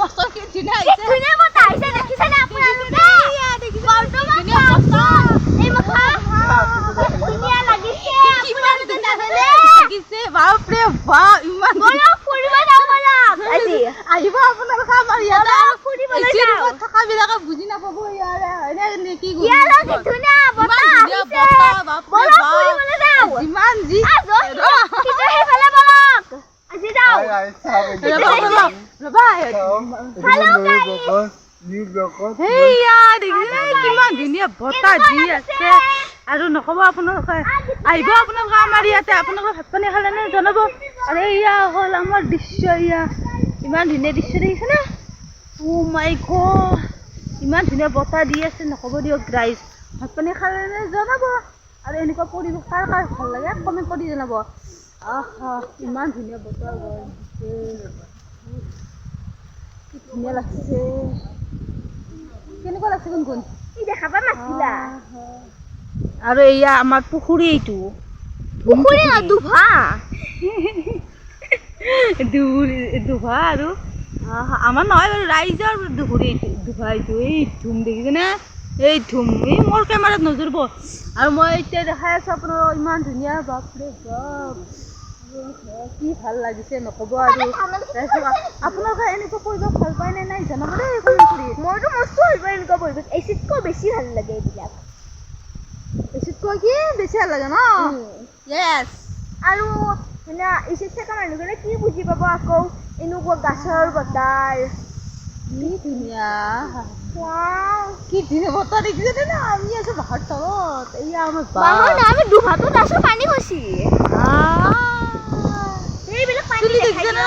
মস্ত কি ধুনীয়া আহিছে ধুনীয়া বতাহ আহিছে দেখিছেনে আপোনালোকে বৰ্তমান এই মুখা ধুনীয়া লাগিছে আপোনালোকে জানেনে লাগিছে বাপৰে বাপ ইমান বলক ফুৰিব যাওঁ বলক আজি আহিব আপোনালোকে আমাৰ ইয়াতে ফুৰিবলৈ যাওঁ থকা বিলাকে বুজি নাপাব ইয়াৰে হয়নে নেকি ইয়ালৈ কি ধুনীয়া বতাহ আহিছে বলক ফুৰিবলৈ যাওঁ যিমান যি কিন্তু সেইফালে বলক আজি যাওঁ ৰবা হেয়া দেখিছে কিমান ধুনীয়া বতাহ দি আছে আৰু নক'ব আপোনালোকে আহিব আপোনালোকে আমাৰ ইয়াতে আপোনালোকে ভাত পানী খালে নে জনাব আৰু এয়া হ'ল আমাৰ দৃশ্য এয়া ইমান ধুনীয়া দৃশ্য দেখিছেনে অ' মাই গড ইমান ধুনীয়া বতাহ দি আছে নক'ব দিয়ক ৰাইজ ভাত পানী খালে নে জনাব আৰু এনেকুৱা পৰিৱেশ কাৰ কাৰ ভাল লাগে কমেণ্ট কৰি জনাব আহা ইমান ধুনীয়া বতাহ কি ধুনীয়া লাগছে কেনেকুৱা লাগছে কোন কোন এই দেখাবা নাছিলা আৰু এয়া আমাৰ পুখুৰী এইটো পুখুৰী না দুভা দুভা আৰু আমাৰ নহয় বাৰু ৰাইজৰ পুখুৰী এইটো দুভা এইটো এই ধুম দেখিছেনে এই ধুম এই মোৰ কেমেৰাত নজৰিব আৰু মই এতিয়া দেখাই আছোঁ আপোনালোকক ইমান ধুনীয়া বাপৰে বাপ কি ভাল লাগিছে নক'ব আৰু আপোনালোকে এনেকুৱা পৰিৱেশ ভাল পায় নে নাই জনাব দেই কমেণ্ট কৰি মইতো মস্ত ভাল পাওঁ এনেকুৱা পৰিৱেশ এচিতকৈ বেছি ভাল লাগে এইবিলাক এচিতকৈ কি বেছি ভাল লাগে ন য়েছ আৰু মানে এচিত থকা মানুহজনে কি বুজি পাব আকৌ এনেকুৱা গাছৰ বতাহ কি ধুনীয়া কি ধুনীয়া বতাহ দেখিছে না আমি আছো বাহৰ তলত এয়া আমাৰ আমি দুভাটোত আছো পানী খচি এইবিলাক পানী দেখিছে না